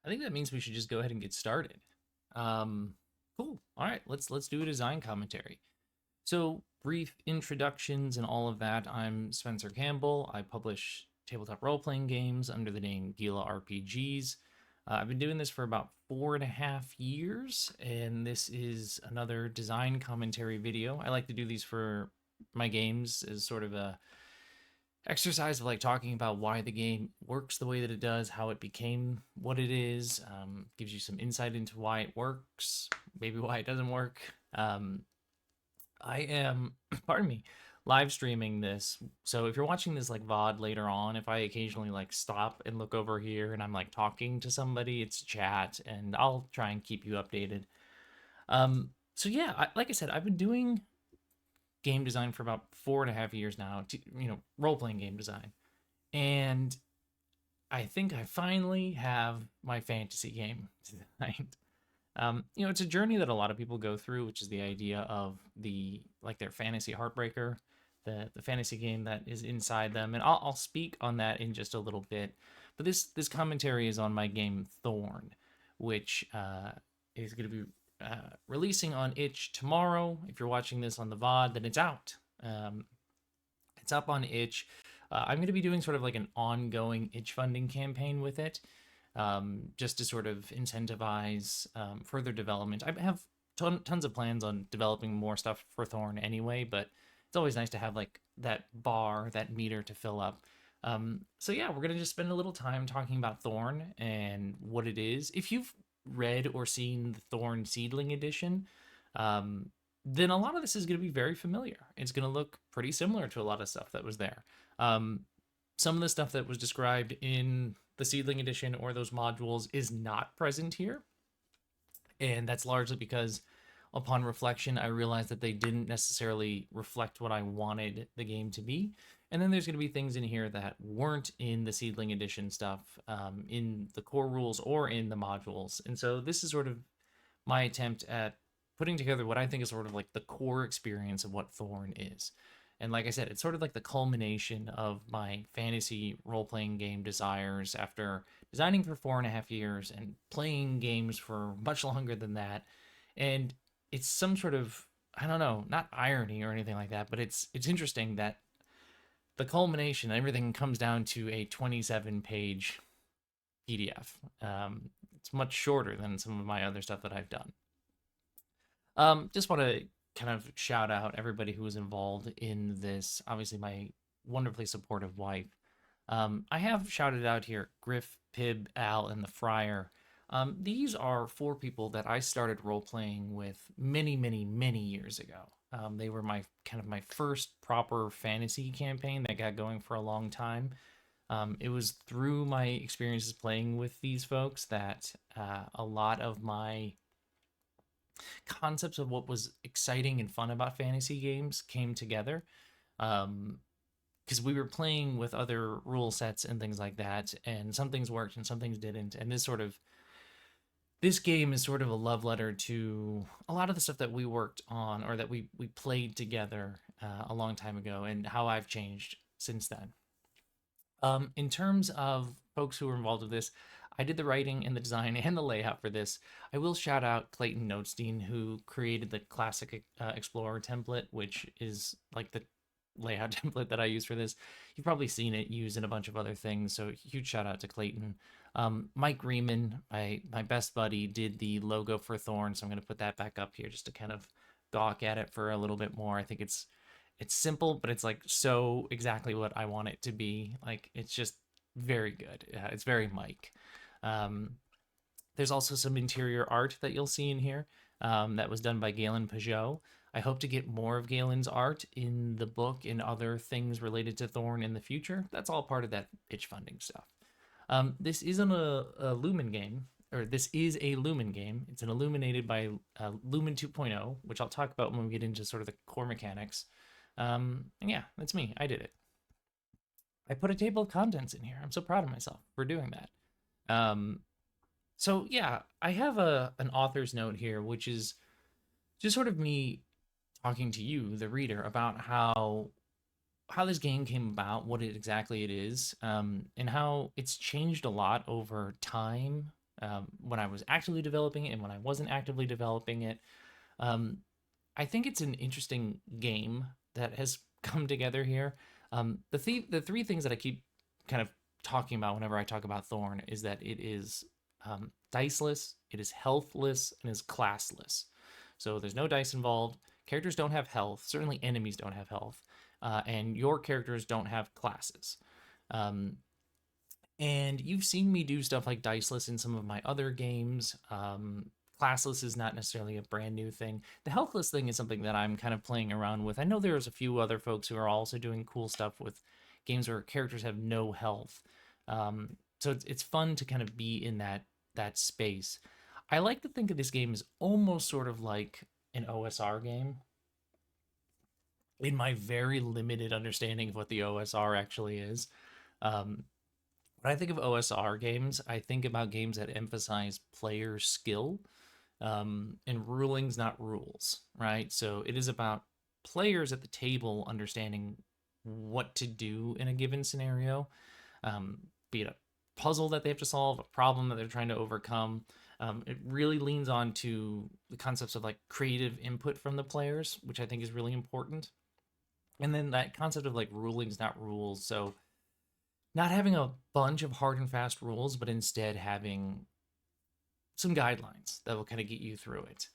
I think that means we should just go ahead and get started. Um, cool. All right, let's do a design commentary. So, brief introductions and all of that. I'm Spencer Campbell. I publish tabletop role-playing games under the name Gila RPGs. I've been doing this for about 4.5 years, and this is another design commentary video. I like to do these for my games as sort of a exercise of like talking about why the game works the way that it does, how it became what it is, gives you some insight into why it works, maybe why it doesn't work. I am, pardon me, live streaming this. So if you're watching this like VOD later on, if I occasionally like stop and look over here and I'm like talking to somebody, it's chat, and I'll try and keep you updated. So yeah, like I said, I've been doing game design for about 4.5 years now, role playing game design. And I think I finally have my fantasy game designed. It's a journey that a lot of people go through, which is the idea of their fantasy heartbreaker, the fantasy game that is inside them, and I'll speak on that in just a little bit. But this commentary is on my game Thorn, which is going to be releasing on itch tomorrow. If you're watching this on the VOD, then it's out. It's up on itch. I'm going to be doing sort of like an ongoing itch funding campaign with it, just to sort of incentivize further development. I have tons of plans on developing more stuff for Thorn anyway, but it's always nice to have like that bar, that meter to fill up. So yeah, we're gonna just spend a little time talking about Thorn and what it is. If you've read or seen the Thorn Seedling Edition, um, then a lot of this is going to be very familiar. It's going to look pretty similar to a lot of stuff that was there. Um, some of the stuff that was described in the Seedling Edition or those modules is not present here. And that's largely because upon reflection, I realized that they didn't necessarily reflect what I wanted the game to be. And then there's going to be things in here that weren't in the Seedling Edition stuff, in the core rules or in the modules. And so this is sort of my attempt at putting together what I think is sort of like the core experience of what Thorn is. And like I said, it's sort of like the culmination of my fantasy role playing game desires after designing for 4.5 years and playing games for much longer than that. And it's some sort of, I don't know, not irony or anything like that, but it's interesting that the culmination, everything comes down to a 27-page PDF. It's much shorter than some of my other stuff that I've done. Just want to kind of shout out everybody who was involved in this. Obviously, my wonderfully supportive wife. I have shouted out here Griff, Pib, Al, and the Friar. These are 4 people that I started role playing with many, many, many years ago. They were my kind of my first proper fantasy campaign that got going for a long time. It was through my experiences playing with these folks that a lot of my concepts of what was exciting and fun about fantasy games came together. Because we were playing with other rule sets and things like that, and some things worked and some things didn't. And this game is sort of a love letter to a lot of the stuff that we worked on or that we played together a long time ago, and how I've changed since then. In terms of folks who were involved with this, I did the writing and the design and the layout for this. I will shout out Clayton Notestein, who created the classic Explorer template, which is like the layout template that I use for this. You've probably seen it used in a bunch of other things, so huge shout out to Clayton. Mike Riemann, my best buddy, did the logo for Thorn, so I'm going to put that back up here just to kind of gawk at it for a little bit more. I think it's simple, but it's like so exactly what I want it to be. Like it's just very good. It's very Mike. Um, there's also some interior art that you'll see in here that was done by Galen Pajot. I hope to get more of Galen's art in the book and other things related to Thorn in the future. That's all part of that itch funding stuff. This isn't a Lumen game, or this is a Lumen game. It's an illuminated by Lumen 2.0, which I'll talk about when we get into sort of the core mechanics. And yeah, that's me. I did it. I put a table of contents in here. I'm so proud of myself for doing that. So yeah, I have an author's note here, which is just sort of me talking to you, the reader, about how this game came about, what exactly it is, and how it's changed a lot over time. when I was actively developing it and when I wasn't actively developing it. Um, I think it's an interesting game that has come together here. The three things that I keep kind of talking about whenever I talk about Thorn is that it is diceless, it is healthless, and is classless. So there's no dice involved. Characters don't have health. Certainly, enemies don't have health, and your characters don't have classes. Um, and you've seen me do stuff like Diceless in some of my other games. Classless is not necessarily a brand new thing. The healthless thing is something that I'm kind of playing around with. I know there's a few other folks who are also doing cool stuff with games where characters have no health. So it's fun to kind of be in that space. I like to think of this game as almost sort of like an OSR game. In my very limited understanding of what the OSR actually is, um, when I think of OSR games, I think about games that emphasize player skill, and rulings, not rules, right? So it is about players at the table understanding what to do in a given scenario, be it a puzzle that they have to solve, a problem that they're trying to overcome. It really leans on to the concepts of like creative input from the players, which I think is really important. And then that concept of like rulings, not rules. So not having a bunch of hard and fast rules, but instead having some guidelines that will kind of get you through it.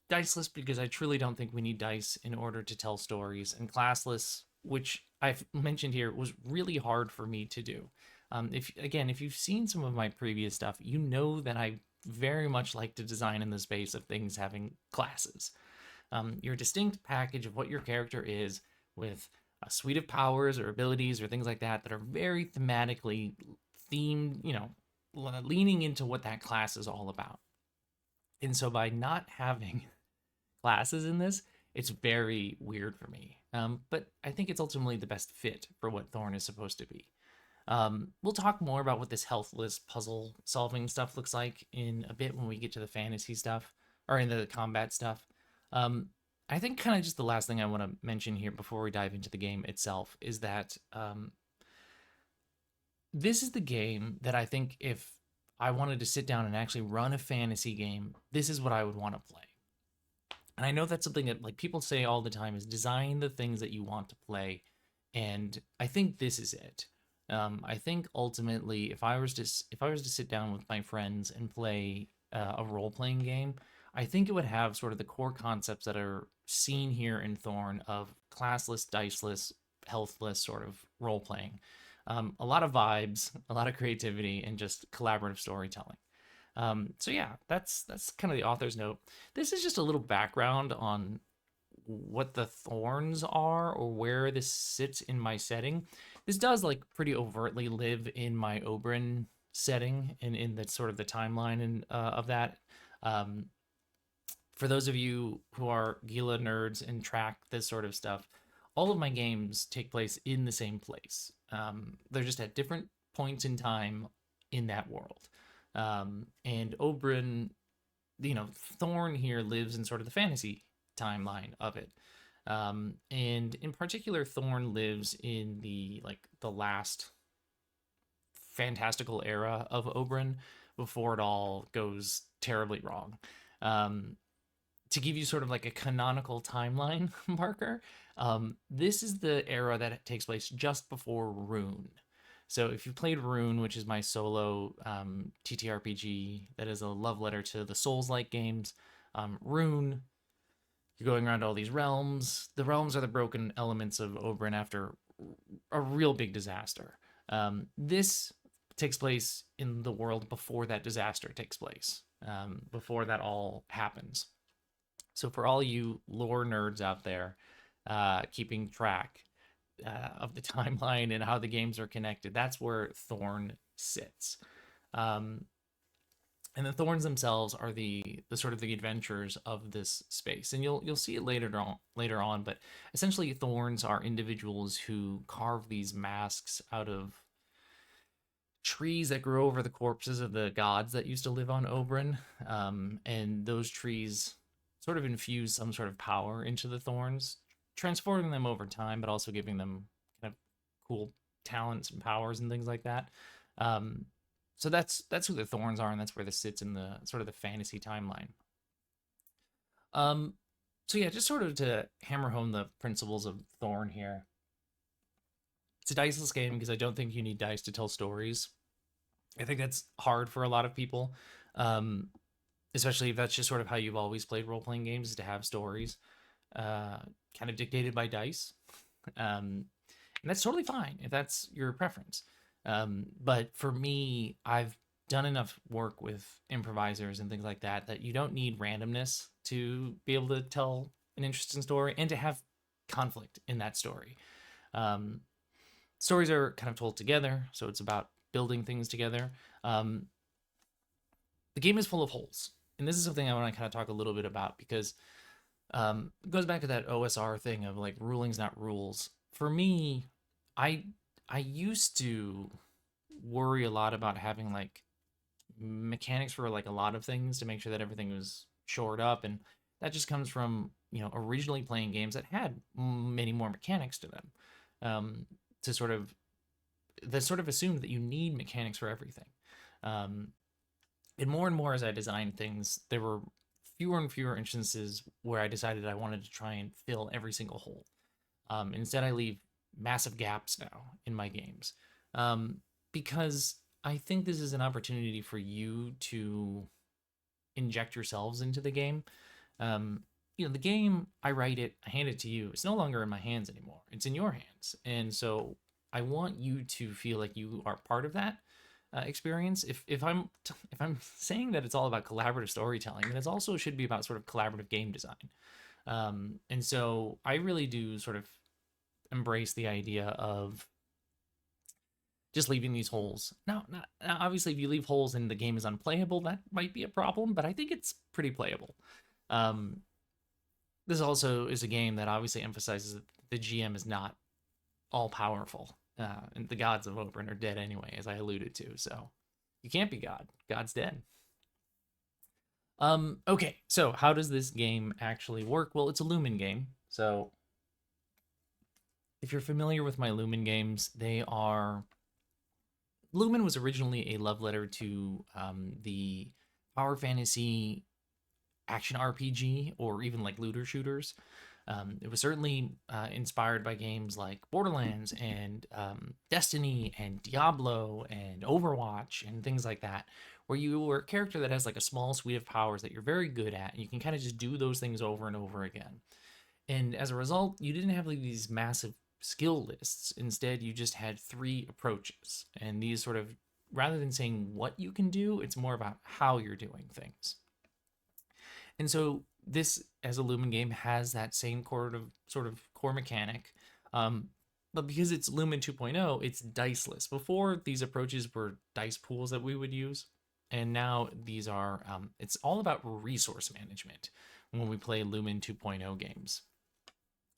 Diceless, because I truly don't think we need dice in order to tell stories, and classless, which I've mentioned here, was really hard for me to do. If you've seen some of my previous stuff, you know that I very much like to design in the space of things having classes. Your distinct package of what your character is with a suite of powers or abilities or things like that that are very thematically themed, leaning into what that class is all about. And so by not having classes in this, it's very weird for me. But I think it's ultimately the best fit for what Thorn is supposed to be. We'll talk more about what this healthless puzzle solving stuff looks like in a bit when we get to the fantasy stuff or in the combat stuff. I think kind of just the last thing I want to mention here before we dive into the game itself is that this is the game that I think if I wanted to sit down and actually run a fantasy game, this is what I would want to play. And I know that's something that like people say all the time is design the things that you want to play, and I think this is it. I think ultimately, if I was to sit down with my friends and play a role playing game, I think it would have sort of the core concepts that are seen here in Thorn of classless, diceless, healthless sort of role playing. A lot of vibes, a lot of creativity, and just collaborative storytelling. So yeah, that's kind of the author's note. This is just a little background on what the thorns are or where this sits in my setting. This does like pretty overtly live in my Oberyn setting and in the sort of the timeline and of that. For those of you who are Gila nerds and track this sort of stuff, all of my games take place in the same place. They're just at different points in time in that world. And Oberyn, Thorn here lives in sort of the fantasy timeline of it. And in particular, Thorn lives in the last fantastical era of Oberyn before it all goes terribly wrong. To give you sort of like a canonical timeline marker, this is the era that takes place just before Rune. So if you played Rune, which is my solo TTRPG, that is a love letter to the Souls-like games, Rune, you're going around all these realms. The realms are the broken elements of Oberyn after a real big disaster. This takes place in the world before that disaster takes place, before that all happens. So for all you lore nerds out there, keeping track of the timeline and how the games are connected, that's where Thorn sits. And the thorns themselves are the sort of the adventures of this space, and you'll see it later on. But essentially, thorns are individuals who carve these masks out of trees that grow over the corpses of the gods that used to live on Oberyn, and those trees sort of infuse some sort of power into the thorns, transforming them over time, but also giving them kind of cool talents and powers and things like that. So that's who the Thorns are, and that's where this sits in the sort of the fantasy timeline. Um, so yeah, just sort of to hammer home the principles of Thorn here. It's a diceless game because I don't think you need dice to tell stories. I think that's hard for a lot of people, um, especially if that's just sort of how you've always played role playing games, is to have stories kind of dictated by dice. And that's totally fine if that's your preference. But for me, I've done enough work with improvisers and things like that that you don't need randomness to be able to tell an interesting story and to have conflict in that story. Um, Stories are kind of told together, so it's about building things together. Um, the game is full of holes, and this is something I want to kind of talk a little bit about because it goes back to that OSR thing of like rulings, not rules. For me, I I used to worry a lot about having like mechanics for like a lot of things to make sure that everything was shored up, and that just comes from originally playing games that had many more mechanics to them, to sort of that sort of assumed that you need mechanics for everything. Um, and more as I designed things, there were fewer and fewer instances where I decided I wanted to try and fill every single hole. Instead, I leave massive gaps now in my games, because I think this is an opportunity for you to inject yourselves into the game. The game, I write it, I hand it to you. It's no longer in my hands anymore. It's in your hands. And so I want you to feel like you are part of that experience. If I'm saying that it's all about collaborative storytelling, then it also should be about sort of collaborative game design. And so I really do sort of embrace the idea of just leaving these holes. Now, obviously, if you leave holes and the game is unplayable, that might be a problem, but I think it's pretty playable. Um, this also is a game that obviously emphasizes that the GM is not all powerful, and the gods of Oberyn are dead anyway, as I alluded to. So you can't be God. God's dead. Okay, so how does this game actually work? Well, it's a Lumen game. So if you're familiar with my Lumen games, Lumen was originally a love letter to the power fantasy action RPG or even like looter shooters. It was certainly inspired by games like Borderlands and Destiny and Diablo and Overwatch and things like that, where you were a character that has like a small suite of powers that you're very good at, and you can kind of just do those things over and over again. And as a result, you didn't have like these massive skill lists. Instead, you just had three approaches. And these sort of, rather than saying what you can do, it's more about how you're doing things. And so this, as a Lumen game, has that same sort of core mechanic. But because it's Lumen 2.0, it's diceless. Before, these approaches were dice pools that we would use. And now these are, it's all about resource management when we play Lumen 2.0 games.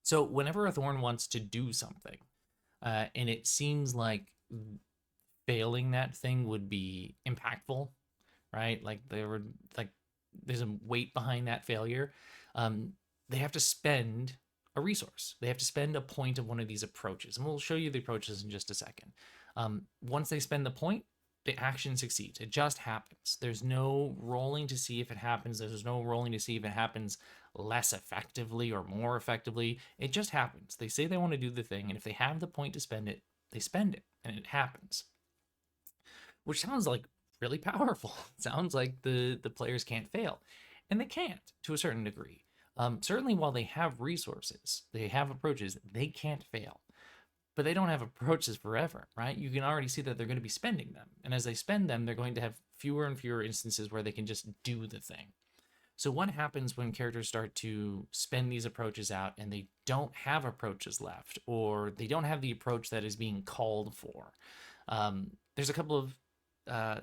So whenever a Thorn wants to do something, and it seems like failing that thing would be impactful, right? Like there's a weight behind that failure. They have to spend a resource. They have to spend a point of one of these approaches, and we'll show you the approaches in just a second. Once they spend the point, the action succeeds. It just happens. There's no rolling to see if it happens. There's no rolling to see if it happens less effectively or more effectively. It just happens. They say they want to do the thing, and if they have the point to spend it, they spend it, and it happens. Which sounds like really powerful. It sounds like the players can't fail, and they can't to a certain degree. Certainly, while they have resources, they have approaches, they can't fail. But they don't have approaches forever, right? You can already see that they're going to be spending them. And as they spend them, they're going to have fewer and fewer instances where they can just do the thing. So what happens when characters start to spend these approaches out and they don't have approaches left, or they don't have the approach that is being called for? There's a couple of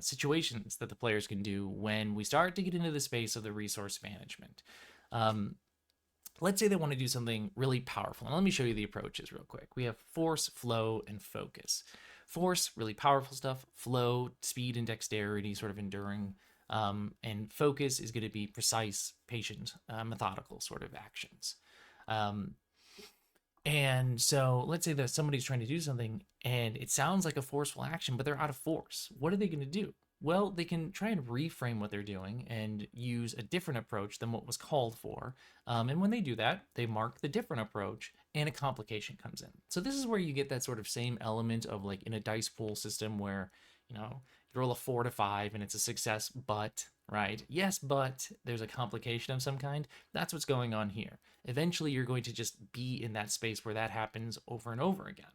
situations that the players can do when we start to get into the space of the resource management. Let's say they want to do something really powerful. And let me show you the approaches real quick. We have force, flow, and focus. Force, really powerful stuff. Flow, speed and dexterity, sort of enduring. And focus is going to be precise, patient, methodical sort of actions. And so let's say that somebody's trying to do something and it sounds like a forceful action, but they're out of force. What are they going to do? Well, they can try and reframe what they're doing and use a different approach than what was called for. And when they do that, they mark the different approach and a complication comes in. So this is where you get that sort of same element of like in a dice pool system where, you roll a 4 to 5 and it's a success, but, right? Yes, but there's a complication of some kind. That's what's going on here. Eventually, you're going to just be in that space where that happens over and over again.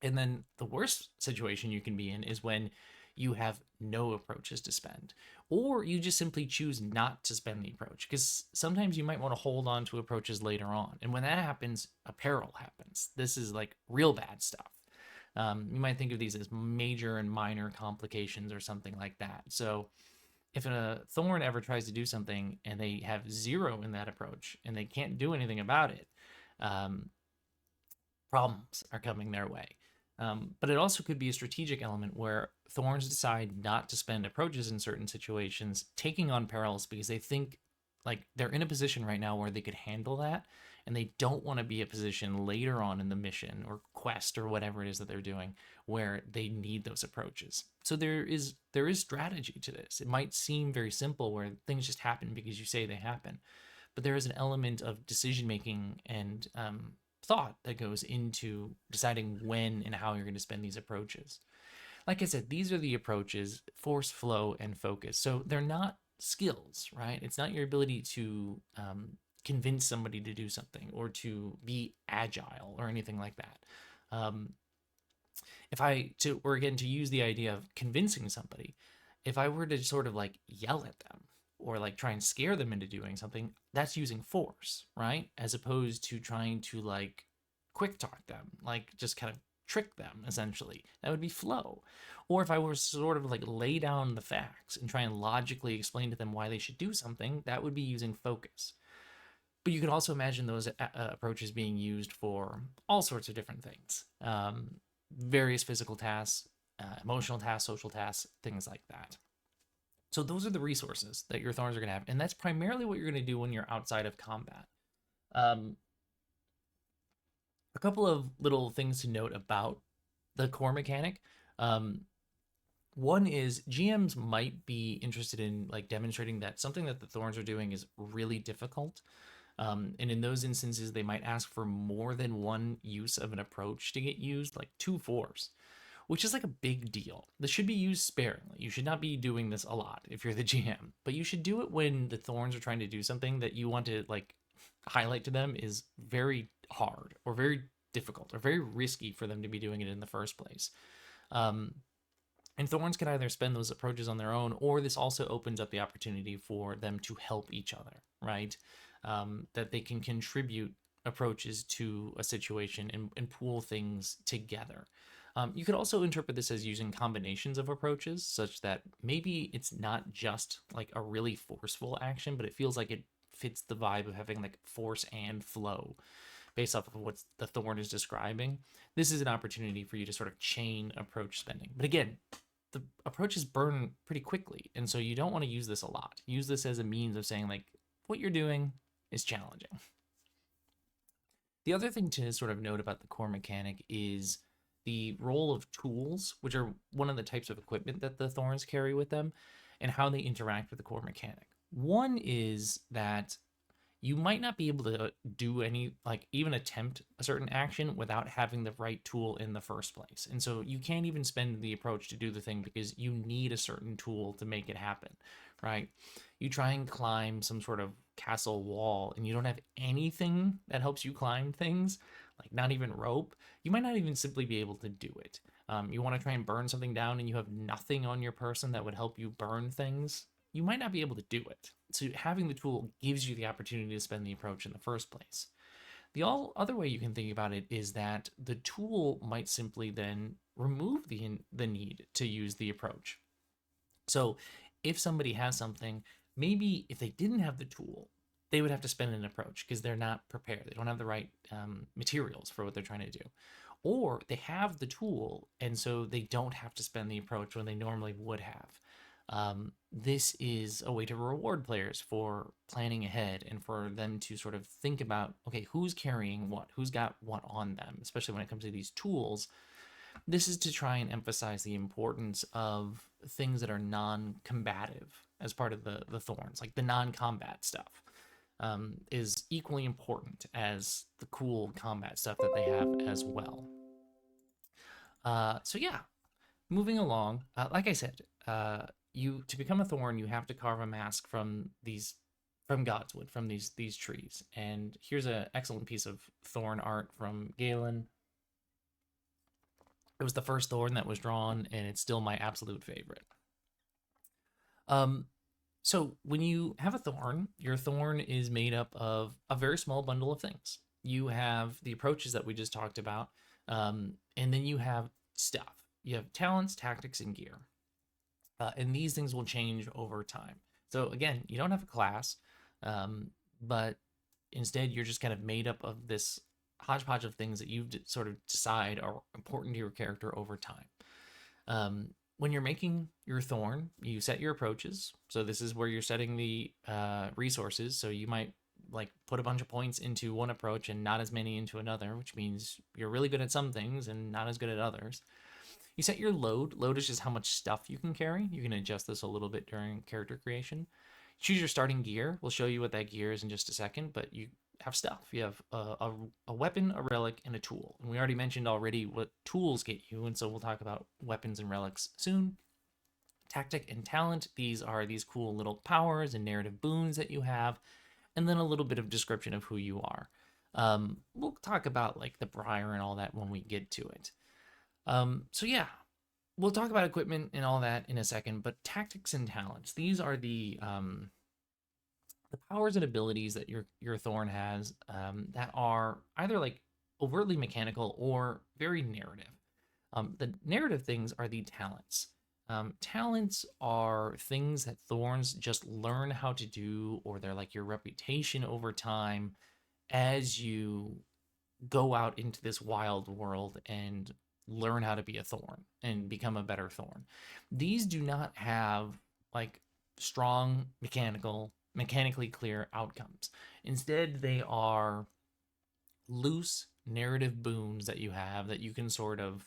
And then the worst situation you can be in is when you have no approaches to spend, or you just simply choose not to spend the approach, because sometimes you might want to hold on to approaches later on. And when that happens, a peril happens. This is like real bad stuff. You might think of these as major and minor complications or something like that. So if a Thorn ever tries to do something and they have 0 in that approach and they can't do anything about it, problems are coming their way. But it also could be a strategic element where Thorns decide not to spend approaches in certain situations, taking on perils because they think like they're in a position right now where they could handle that, and they don't want to be a position later on in the mission or quest or whatever it is that they're doing where they need those approaches. So there is strategy to this. It might seem very simple where things just happen because you say they happen, but there is an element of decision making and thought that goes into deciding when and how you're going to spend these approaches. Like I said, these are the approaches: force, flow, and focus. So they're not skills, right? It's not your ability to convince somebody to do something or to be agile or anything like that. To use the idea of convincing somebody, if I were to sort of like yell at them or like try and scare them into doing something, that's using force, right? As opposed to trying to like quick talk them, like just kind of trick them, essentially. That would be flow. Or if I were sort of like lay down the facts and try and logically explain to them why they should do something, that would be using focus. But you can also imagine those approaches being used for all sorts of different things. Various physical tasks, emotional tasks, social tasks, things like that. So those are the resources that your Thorns are going to have. And that's primarily what you're going to do when you're outside of combat. A couple of little things to note about the core mechanic. One is GMs might be interested in like demonstrating that something that the Thorns are doing is really difficult. And in those instances, they might ask for more than one use of an approach to get used, like 2 4s, which is like a big deal. This should be used sparingly. You should not be doing this a lot if you're the GM, but you should do it when the Thorns are trying to do something that you want to like highlight to them is very hard or very difficult or very risky for them to be doing it in the first place. And Thorns can either spend those approaches on their own, or this also opens up the opportunity for them to help each other, right? That they can contribute approaches to a situation and pool things together. You could also interpret this as using combinations of approaches, such that maybe it's not just like a really forceful action, but it feels like it fits the vibe of having like force and flow based off of what the Thorn is describing. This is an opportunity for you to sort of chain approach spending. But again, the approaches burn pretty quickly, and so you don't want to use this a lot. Use this as a means of saying like, what you're doing is challenging. The other thing to sort of note about the core mechanic is the role of tools, which are one of the types of equipment that the Thorns carry with them, and how they interact with the core mechanic. One is that you might not be able to do any, like even attempt a certain action without having the right tool in the first place. And so you can't even spend the approach to do the thing because you need a certain tool to make it happen, right? You try and climb some sort of castle wall and you don't have anything that helps you climb things, like not even rope, you might not even simply be able to do it. You want to try and burn something down and you have nothing on your person that would help you burn things, you might not be able to do it. So having the tool gives you the opportunity to spend the approach in the first place. The other way you can think about it is that the tool might simply then remove the need to use the approach. So if somebody has something, maybe if they didn't have the tool, they would have to spend an approach because they're not prepared. They don't have the right materials for what they're trying to do. Or they have the tool, and so they don't have to spend the approach when they normally would have. This is a way to reward players for planning ahead and for them to sort of think about, okay, who's carrying what, who's got what on them, especially when it comes to these tools. This is to try and emphasize the importance of things that are non-combative as part of the thorns, like the non-combat stuff, is equally important as the cool combat stuff that they have as well. So yeah, moving along, like I said, you to become a thorn, you have to carve a mask from Godswood, from these trees. And here's an excellent piece of thorn art from Galen. It was the first thorn that was drawn, and it's still my absolute favorite. So when you have a thorn, your thorn is made up of a very small bundle of things. You have the approaches that we just talked about, and then you have stuff. You have talents, tactics, and gear. And these things will change over time. So again, you don't have a class, but instead you're just kind of made up of this hodgepodge of things that you sort of decide are important to your character over time. When you're making your thorn, you set your approaches. So this is where you're setting the resources. So you might like put a bunch of points into one approach and not as many into another, which means you're really good at some things and not as good at others. You set your load. Load is just how much stuff you can carry. You can adjust this a little bit during character creation. Choose your starting gear. We'll show you what that gear is in just a second, but you have stuff. You have a weapon, a relic, and a tool. And we already mentioned already what tools get you, and so we'll talk about weapons and relics soon. Tactic and talent. These are these cool little powers and narrative boons that you have, and then a little bit of description of who you are. We'll talk about like the Brier and all that when we get to it. So yeah, we'll talk about equipment and all that in a second, but tactics and talents, these are the powers and abilities that your Thorn has, that are either like overtly mechanical or very narrative. The narrative things are the talents. Talents are things that Thorns just learn how to do, or they're like your reputation over time as you go out into this wild world and learn how to be a Thorn and become a better Thorn. These do not have like strong mechanically clear outcomes. Instead, they are loose narrative boons that you have that you can sort of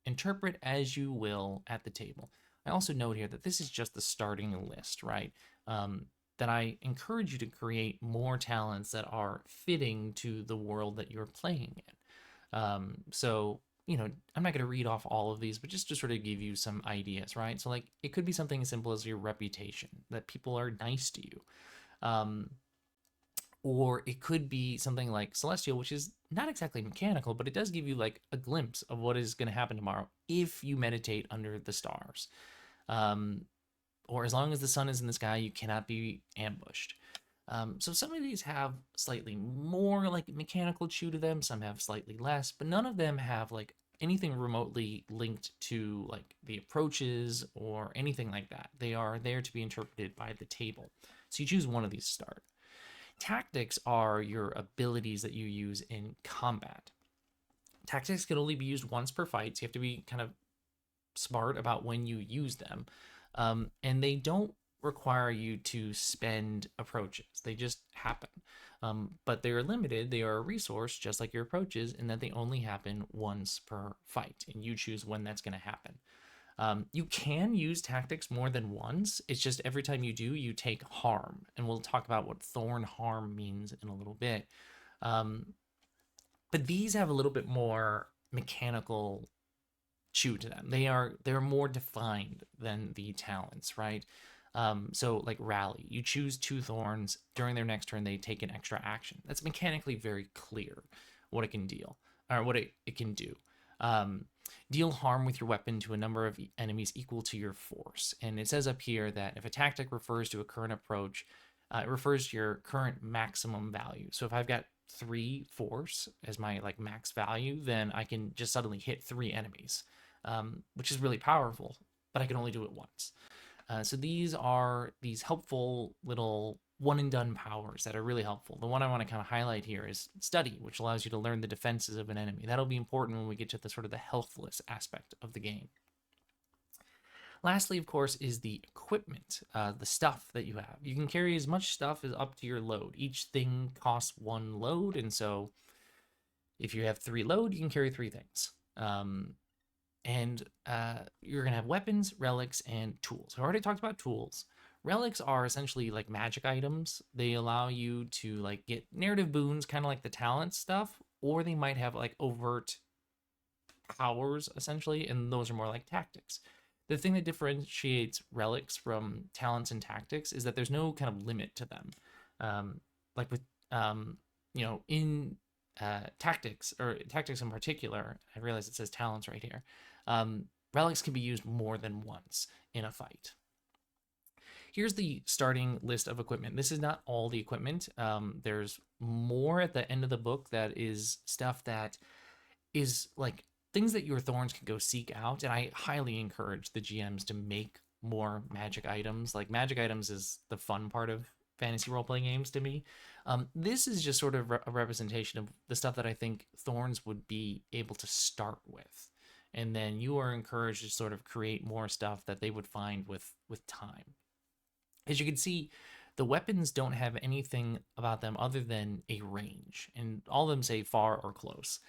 interpret as you will at the table. I also note here that this is just the starting list, right? That I encourage you to create more talents that are fitting to the world that you're playing in. So, you know, I'm not going to read off all of these, but just to sort of give you some ideas, right? So, like, it could be something as simple as your reputation, that people are nice to you. Or it could be something like Celestial, which is not exactly mechanical, but it does give you like a glimpse of what is going to happen tomorrow if you meditate under the stars. Or as long as the sun is in the sky, you cannot be ambushed. So some of these have slightly more like mechanical chew to them, some have slightly less, but none of them have like anything remotely linked to like the approaches or anything like that. They are there to be interpreted by the table. So you choose one of these to start. Tactics are your abilities that you use in combat. Tactics can only be used once per fight, so you have to be kind of smart about when you use them. And they don't require you to spend approaches. They just happen. But they are limited. They are a resource, just like your approaches, in that they only happen once per fight, and you choose when that's going to happen. You can use tactics more than once. It's just every time you do, you take harm. And we'll talk about what Thorn harm means in a little bit. But these have a little bit more mechanical chew to them. They're more defined than the talents, right? So like Rally, you choose 2 Thorns. During their next turn, they take an extra action. That's mechanically very clear what it can deal, or what it can do. Deal harm with your weapon to a number of enemies equal to your force. And it says up here that if a tactic refers to a current approach, it refers to your current maximum value. So if I've got 3 force as my like max value, then I can just suddenly hit 3 enemies, which is really powerful, but I can only do it once. So these are these helpful little one and done powers that are really helpful. The one I want to kind of highlight here is Study, which allows you to learn the defenses of an enemy. That'll be important when we get to the sort of the healthless aspect of the game. Lastly, of course, is the equipment, the stuff that you have. You can carry as much stuff as up to your load. Each thing costs 1 load, and so if you have 3 load, you can carry 3 things. And you're going to have weapons, relics, and tools. I already talked about tools. Relics are essentially like magic items. They allow you to like get narrative boons, kind of like the talent stuff, or they might have like overt powers essentially, and those are more like tactics. The thing that differentiates relics from talents and tactics is that there's no kind of limit to them. Like with in tactics, or tactics in particular, I realize it says talents right here. Relics can be used more than once in a fight. Here's the starting list of equipment. This is not all the equipment. There's more at the end of the book that is stuff that is like things that your Thorns can go seek out. And I highly encourage the GMs to make more magic items. Like, magic items is the fun part of fantasy role playing games to me. This is just sort of a representation of the stuff that I think Thorns would be able to start with. And then you are encouraged to sort of create more stuff that they would find with time. As you can see, the weapons don't have anything about them other than a range, and all of them say far or close.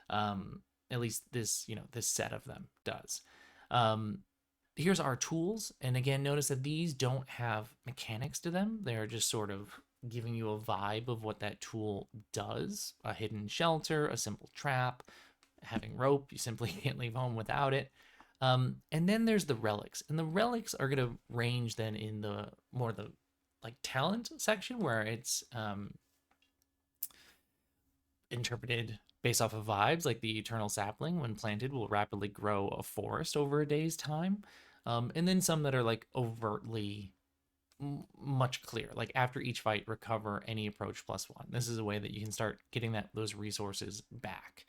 At least this set of them does. Here's our tools, and again, notice that these don't have mechanics to them. They're just sort of giving you a vibe of what that tool does. A hidden shelter, a simple trap, having rope. You simply can't leave home without it. And then there's the relics, and the relics are going to range then in the more the like talent section, where it's interpreted based off of vibes, like the eternal sapling, when planted, will rapidly grow a forest over a day's time. And then some that are like overtly much clearer, like after each fight, recover any approach +1. This is a way that you can start getting those resources back.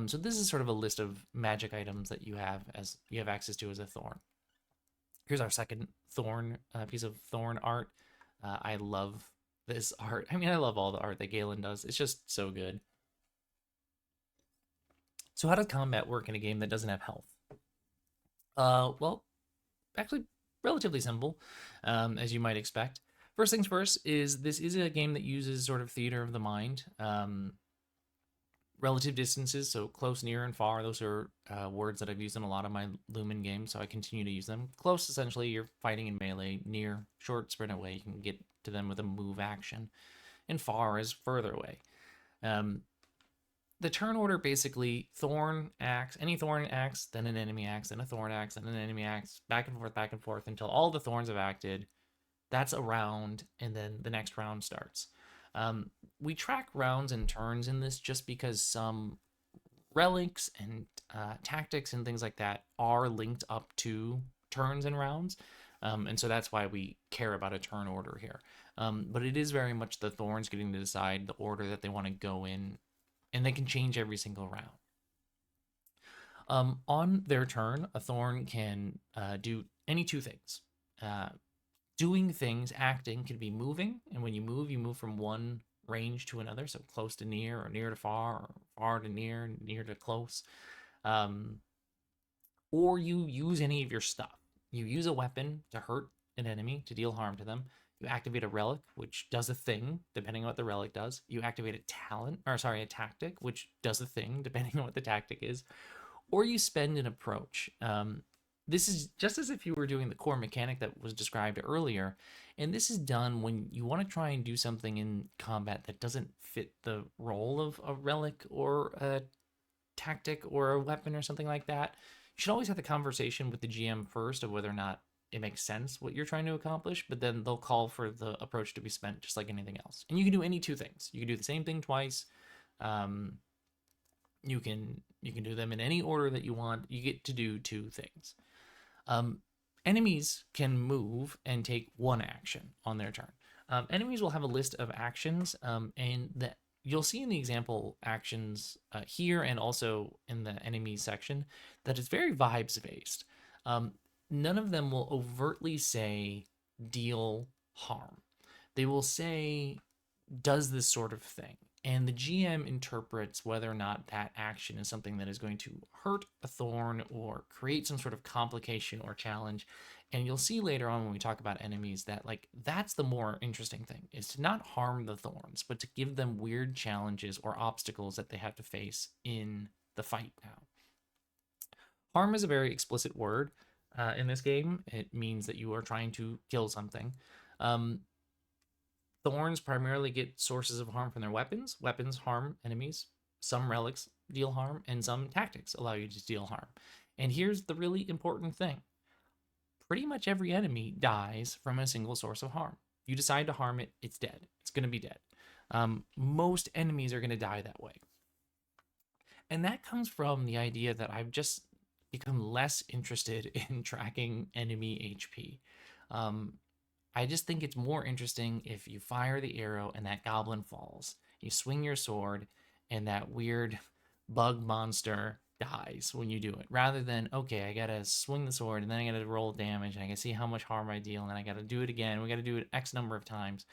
So this is sort of a list of magic items that you have access to as a Thorn. Here's our second Thorn piece of Thorn art. I love this art. I mean, I love all the art that Galen does. It's just so good. So how does combat work in a game that doesn't have health? Well, actually, relatively simple, as you might expect. First things first is this is a game that uses sort of theater of the mind. Relative distances, so close, near, and far. Those are words that I've used in a lot of my Lumen games, so I continue to use them. Close, essentially, you're fighting in melee. Near, short, sprint away. You can get to them with a move action. And far is further away. The turn order, basically, Thorn axe, any Thorn axe, then an enemy axe, then a Thorn axe, then an enemy axe, back and forth until all the Thorns have acted. That's a round, and then the next round starts. We track rounds and turns in this just because some relics and tactics and things like that are linked up to turns and rounds. And so that's why we care about a turn order here. But it is very much the Thorns getting to decide the order that they want to go in, and they can change every single round. On their turn, a Thorn can do any two things. Doing things, acting, can be moving, and when you move from one range to another, so close to near, or near to far, or far to near, near to close. Or you use any of your stuff. You use a weapon to hurt an enemy, to deal harm to them. You activate a relic, which does a thing, depending on what the relic does. You activate a tactic, which does a thing, depending on what the tactic is. Or you spend an approach. This is just as if you were doing the core mechanic that was described earlier, and this is done when you want to try and do something in combat that doesn't fit the role of a relic or a tactic or a weapon or something like that. You should always have the conversation with the GM first of whether or not it makes sense what you're trying to accomplish, but then they'll call for the approach to be spent just like anything else. And you can do any two things. You can do the same thing twice. You can do them in any order that you want. You get to do two things. Enemies can move and take one action on their turn. Enemies will have a list of actions, and that you'll see in the example actions here and also in the enemy section that it's very vibes based. None of them will overtly say deal harm. They will say does this sort of thing. And the GM interprets whether or not that action is something that is going to hurt a Thorn or create some sort of complication or challenge. And you'll see later on when we talk about enemies that that's the more interesting thing, is to not harm the Thorns, but to give them weird challenges or obstacles that they have to face in the fight now. Harm is a very explicit word in this game. It means that you are trying to kill something. Thorns primarily get sources of harm from their weapons. Weapons harm enemies. Some relics deal harm, and some tactics allow you to deal harm. And here's the really important thing. Pretty much every enemy dies from a single source of harm. You decide to harm it, it's dead. It's going to be dead. Most enemies are going to die that way. And that comes from the idea that I've just become less interested in tracking enemy HP. I just think it's more interesting if you fire the arrow and that goblin falls. You swing your sword and that weird bug monster dies when you do it, rather than, okay, I gotta swing the sword and then I gotta roll damage and I gotta see how much harm I deal and then I gotta do it again. We gotta do it X number of times.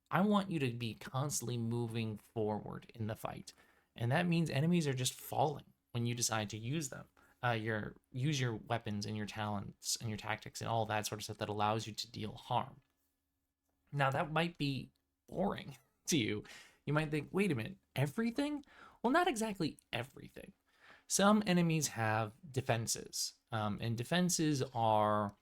I want you to be constantly moving forward in the fight. And that means enemies are just falling when you decide to use them. Use your weapons and your talents and your tactics and all that sort of stuff that allows you to deal harm. Now that might be boring to you. You might think, wait a minute, everything? Well, not exactly everything. Some enemies have defenses, and defenses are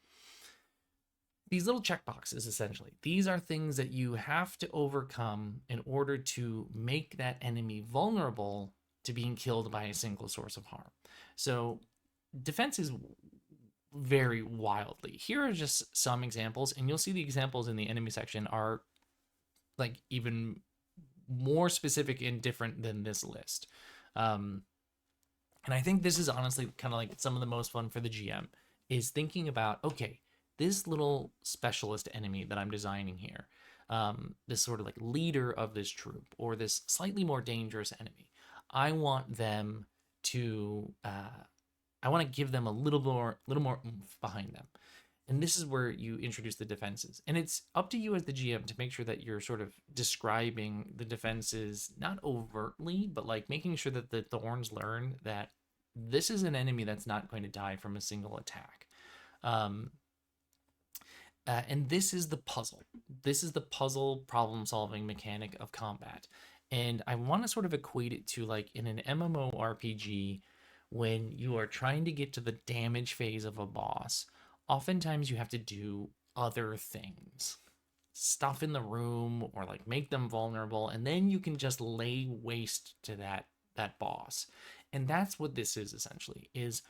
these little checkboxes, essentially. These are things that you have to overcome in order to make that enemy vulnerable to being killed by a single source of harm. So defenses vary wildly. Here are just some examples, and you'll see the examples in the enemy section are like even more specific and different than this list. And I think this is honestly kind of like some of the most fun for the GM is thinking about, okay, this little specialist enemy that I'm designing here, this sort of like leader of this troop or this slightly more dangerous enemy, I want them to, I want to give them a little more oomph behind them. And this is where you introduce the defenses. And it's up to you as the GM to make sure that you're sort of describing the defenses, not overtly, but like making sure that the Thorns learn that this is an enemy that's not going to die from a single attack. And this is the puzzle. This is the puzzle problem-solving mechanic of combat. And I want to sort of equate it to like in an MMORPG, when you are trying to get to the damage phase of a boss, oftentimes you have to do other things, stuff in the room or like make them vulnerable, and then you can just lay waste to that boss. And that's what this is essentially, is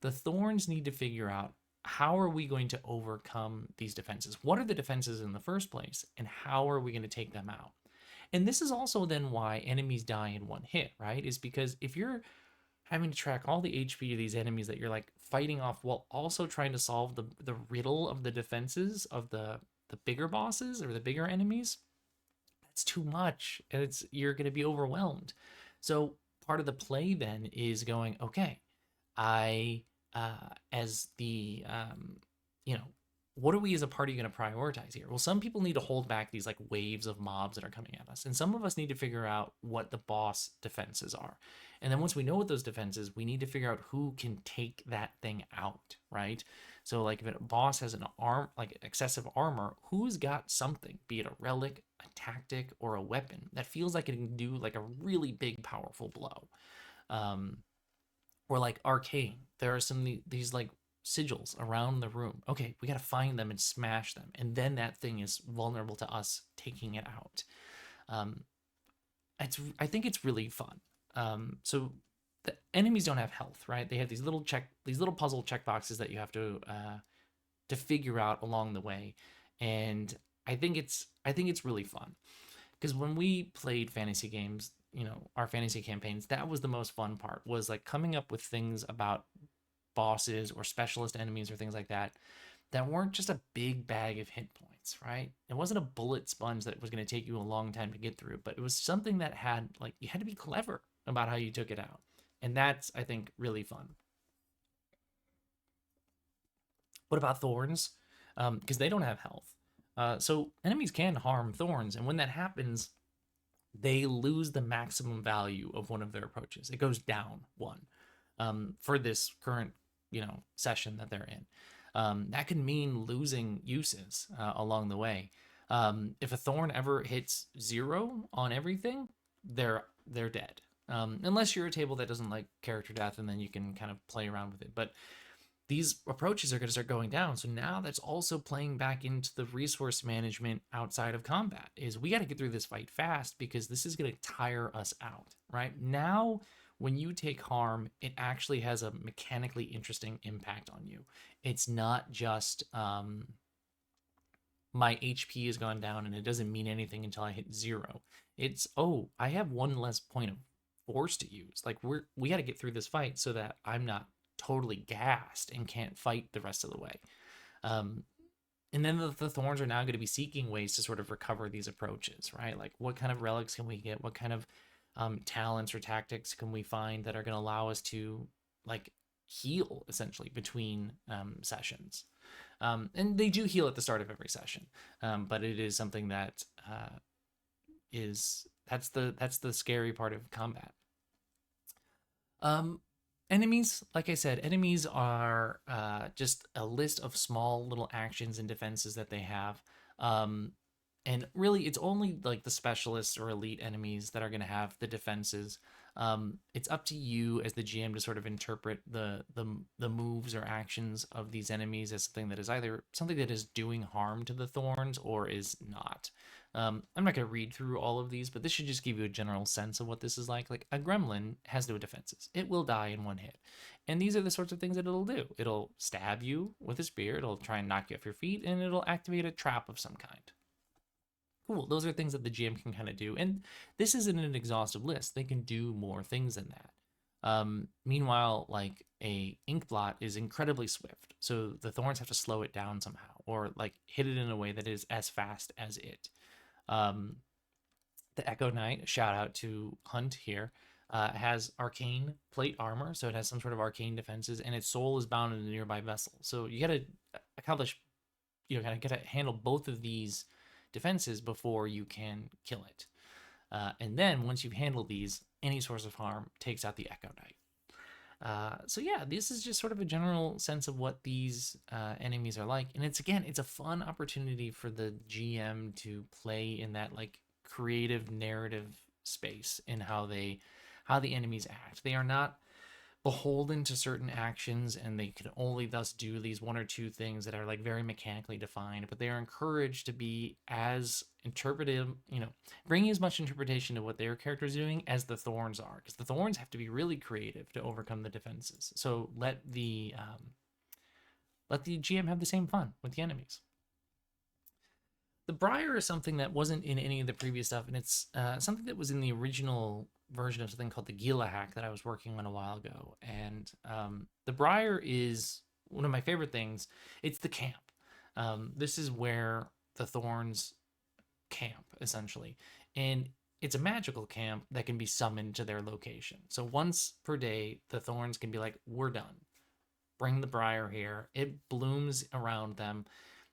the Thorns need to figure out, how are we going to overcome these defenses? What are the defenses in the first place, and how are we going to take them out? And this is also then why enemies die in one hit, right? Is because if you're having to track all the HP of these enemies that you're like fighting off while also trying to solve the riddle of the defenses of the bigger bosses or the bigger enemies, that's too much, and you're going to be overwhelmed. So part of the play then is going, okay, as the what are we as a party going to prioritize here? Well, some people need to hold back these like waves of mobs that are coming at us, and some of us need to figure out what the boss defenses are. And then once we know what those defenses, we need to figure out who can take that thing out, right? So like if a boss has an like excessive armor, who's got something, be it a relic, a tactic, or a weapon that feels like it can do like a really big, powerful blow. Or like arcane, there are these like sigils around the room. Okay, we got to find them and smash them, and then that thing is vulnerable to us taking it out. I think it's really fun. So the enemies don't have health, right? They have these little puzzle checkboxes that you have to figure out along the way, and I think it's really fun, because when we played fantasy games, our fantasy campaigns, that was the most fun part, was like coming up with things about bosses or specialist enemies or things like that weren't just a big bag of hit points, right? It wasn't a bullet sponge that was going to take you a long time to get through, but it was something that had like, you had to be clever about how you took it out. And that's, I think, really fun. What about Thorns? Because they don't have health. So enemies can harm Thorns, and when that happens, they lose the maximum value of one of their approaches. It goes down one for this current, session that they're in. That can mean losing uses along the way. If a Thorn ever hits 0 on everything, they're dead. unless you're a table that doesn't like character death, and then you can kind of play around with it. But these approaches are going to start going down. So now that's also playing back into the resource management outside of combat. Is we got to get through this fight fast because this is going to tire us out, right? Now, when you take harm, it actually has a mechanically interesting impact on you. It's not just my HP has gone down and it doesn't mean anything until I hit 0. It's, oh, I have one less point of force to use. Like we got to get through this fight so that I'm not totally gassed and can't fight the rest of the way. And then the Thorns are now going to be seeking ways to sort of recover these approaches, right? Like what kind of relics can we get? What kind of talents or tactics can we find that are going to allow us to like heal essentially between sessions? And they do heal at the start of every session, but it is something that that's the scary part of combat. Enemies, like I said, enemies are just a list of small little actions and defenses that they have. And really, it's only like the specialists or elite enemies that are going to have the defenses. It's up to you as the GM to sort of interpret the moves or actions of these enemies as something that is either something that is doing harm to the Thorns or is not. I'm not going to read through all of these, but this should just give you a general sense of what this is like. Like a gremlin has no defenses. It will die in one hit. And these are the sorts of things that it'll do. It'll stab you with a spear, it'll try and knock you off your feet, and it'll activate a trap of some kind. Cool, those are things that the GM can kind of do. And this isn't an exhaustive list. They can do more things than that. Meanwhile, like a ink blot is incredibly swift. So the Thorns have to slow it down somehow or like hit it in a way that is as fast as it. The Echo Knight, shout out to Hunt here, has arcane plate armor, so it has some sort of arcane defenses, and its soul is bound in a nearby vessel. So you gotta accomplish, kind of gotta handle both of these defenses before you can kill it. And then once you've handled these, any source of harm takes out the Echo Knight. So yeah, this is just sort of a general sense of what these enemies are like. And it's a fun opportunity for the GM to play in that like creative narrative space in how the enemies act. They are not beholden to certain actions, and they can only thus do these one or two things that are like very mechanically defined, but they are encouraged to be as interpretive, bringing as much interpretation to what their character is doing as the Thorns are, because the Thorns have to be really creative to overcome the defenses. So let the GM have the same fun with the enemies. The Brier is something that wasn't in any of the previous stuff, and it's something that was in the original version of something called the Gila hack that I was working on a while ago. And the Brier is one of my favorite things. It's the camp. This is where the Thorns camp, essentially. And it's a magical camp that can be summoned to their location. So once per day, the Thorns can be like, we're done. Bring the Brier here. It blooms around them.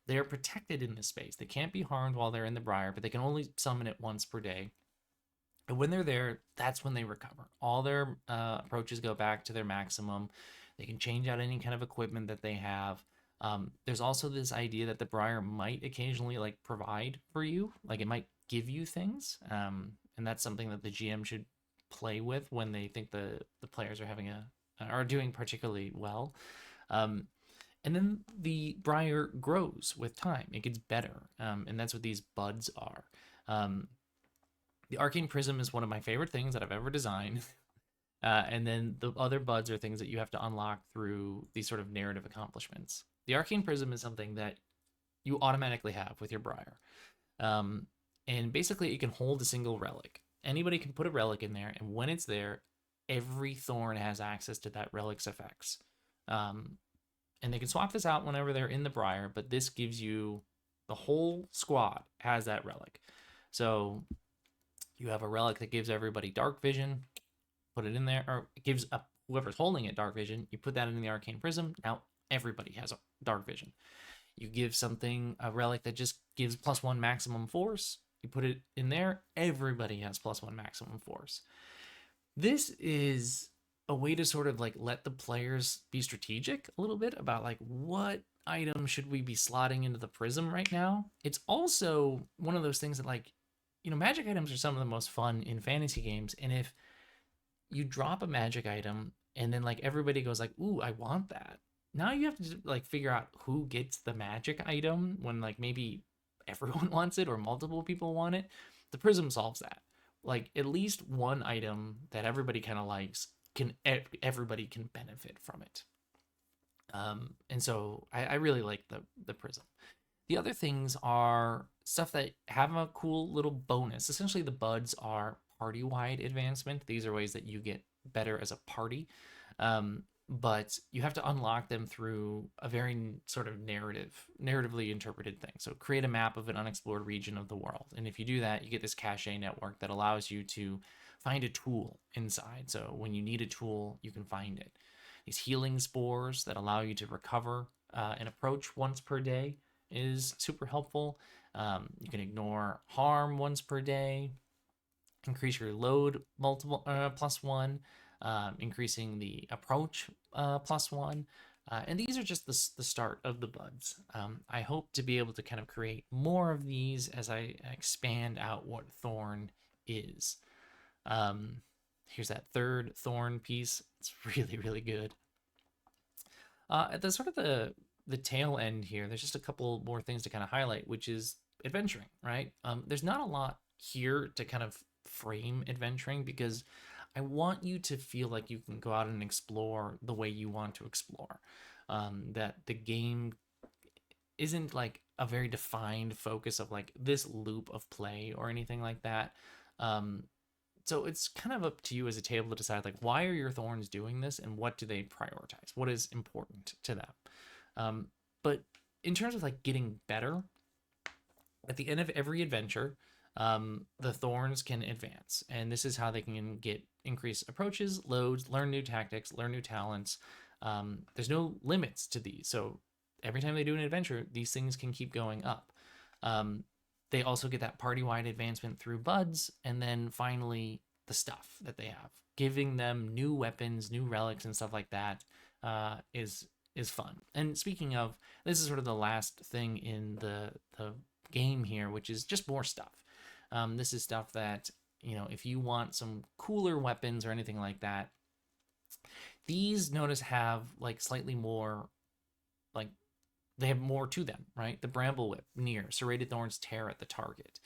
They're protected in this space. They can't be harmed while they're in the Brier, but they can only summon it once per day. And when they're there, that's when they recover. All their approaches go back to their maximum. They can change out any kind of equipment that they have. There's also this idea that the Brier might occasionally like provide for you. Like it might give you things. And that's something that the GM should play with when they think the players are doing particularly well. And then the Brier grows with time. It gets better. And that's what these buds are. The Arcane Prism is one of my favorite things that I've ever designed. And then the other buds are things that you have to unlock through these sort of narrative accomplishments. The Arcane Prism is something that you automatically have with your Brier. And basically it can hold a single relic. Anybody can put a relic in there, and when it's there, every Thorn has access to that relic's effects. And they can swap this out whenever they're in the Brier, but this gives you the whole squad has that relic. So you have a relic that gives everybody dark vision, put it in there, or it gives whoever's holding it dark vision. You put that in the Arcane Prism. Now everybody has a dark vision. You give something a relic that just gives +1 maximum force. You put it in there. Everybody has +1 maximum force. This is a way to sort of like let the players be strategic a little bit about like what item should we be slotting into the prism right now. It's also one of those things that like, magic items are some of the most fun in fantasy games. And if you drop a magic item and then like everybody goes like, ooh, I want that. Now you have to like figure out who gets the magic item when like maybe everyone wants it or multiple people want it. The prism solves that. Like at least one item that everybody kind of likes can everybody can benefit from it. And so I really like the prism. The other things are stuff that have a cool little bonus. Essentially, the buds are party-wide advancement. These are ways that you get better as a party, but you have to unlock them through a very sort of narratively interpreted thing. So create a map of an unexplored region of the world, and if you do that, you get this cache network that allows you to find a tool inside. So when you need a tool, you can find it. These healing spores that allow you to recover and approach once per day is super helpful. You can ignore harm once per day, increase your load multiple +1, increasing the approach +1. And these are just the start of the buds. I hope to be able to kind of create more of these as I expand out what Thorn is. Here's that third Thorn piece. It's really, really good. At the sort of the tail end here, there's just a couple more things to kind of highlight, which is adventuring, right? There's not a lot here to kind of frame adventuring because I want you to feel like you can go out and explore the way you want to explore. That the game isn't like a very defined focus of like this loop of play or anything like that. So it's kind of up to you as a table to decide like why are your thorns doing this and what do they prioritize? What is important to them? But in terms of like getting better, at the end of every adventure, the thorns can advance, and this is how they can get increased approaches, loads, learn new tactics, learn new talents. There's no limits to these, so every time they do an adventure, these things can keep going up. They also get that party-wide advancement through buds, and then finally the stuff that they have, giving them new weapons, new relics, and stuff like that is fun. And speaking of, this is sort of the last thing in the game here, which is just more stuff. This is stuff that, you know, if you want some cooler weapons or anything like that, these notice have like slightly more, like they have more to them, right? The Bramble Whip, near, serrated thorns tear at the target,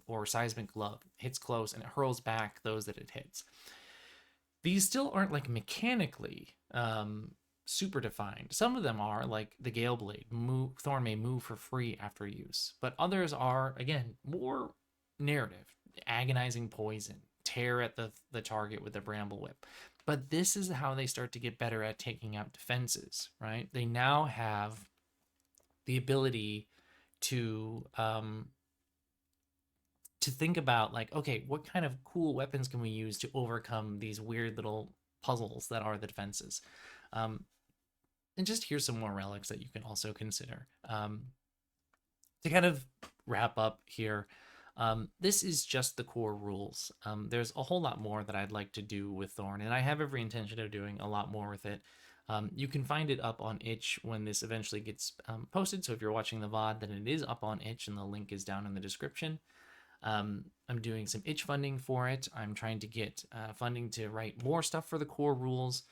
or Seismic Glove hits close and it hurls back those that it hits. These still aren't like mechanically super defined. Some of them are, like the Gale Blade. Thorn may move for free after use, but others are, again, more narrative. Agonizing Poison, tear at the target with the Bramble Whip. But this is how they start to get better at taking out defenses, right? They now have the ability to think about like, okay, what kind of cool weapons can we use to overcome these weird little puzzles that are the defenses? And just here's some more relics that you can also consider. To kind of wrap up here, this is just the core rules. There's a whole lot more that I'd like to do with Thorn, and I have every intention of doing a lot more with it. You can find it up on itch when this eventually gets posted, so if you're watching the VOD, then it is up on itch, and the link is down in the description. I'm doing some itch funding for it. I'm trying to get funding to write more stuff for the core rules,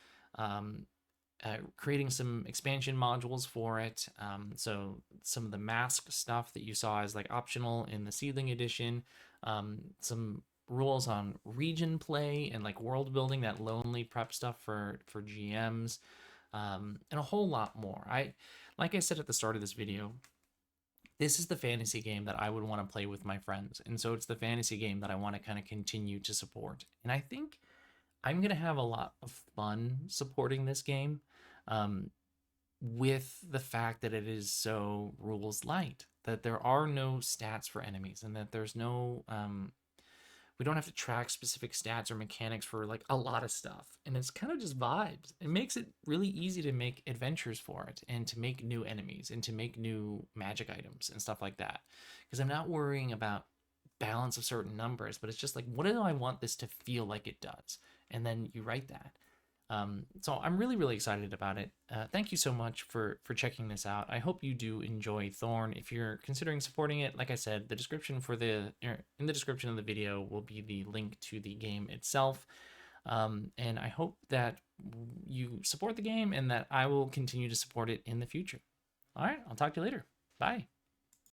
creating some expansion modules for it. So some of the mask stuff that you saw is like optional in the Seedling Edition, some rules on region play and like world building, that lonely prep stuff for GMs, and a whole lot more. Like I said at the start of this video, this is the fantasy game that I would want to play with my friends. And so it's the fantasy game that I want to kind of continue to support. And I think I'm going to have a lot of fun supporting this game, with the fact that it is so rules light, that there are no stats for enemies, and that there's no, we don't have to track specific stats or mechanics for like a lot of stuff. And it's kind of just vibes. It makes it really easy to make adventures for it, and to make new enemies, and to make new magic items and stuff like that. Because I'm not worrying about balance of certain numbers, but it's just like, what do I want this to feel like it does? And then you write that. So I'm really, really excited about it. Thank you so much for checking this out. I hope you do enjoy Thorn. If you're considering supporting it, like I said, the description in the description of the video will be the link to the game itself. And I hope that you support the game and that I will continue to support it in the future. All right, I'll talk to you later. Bye.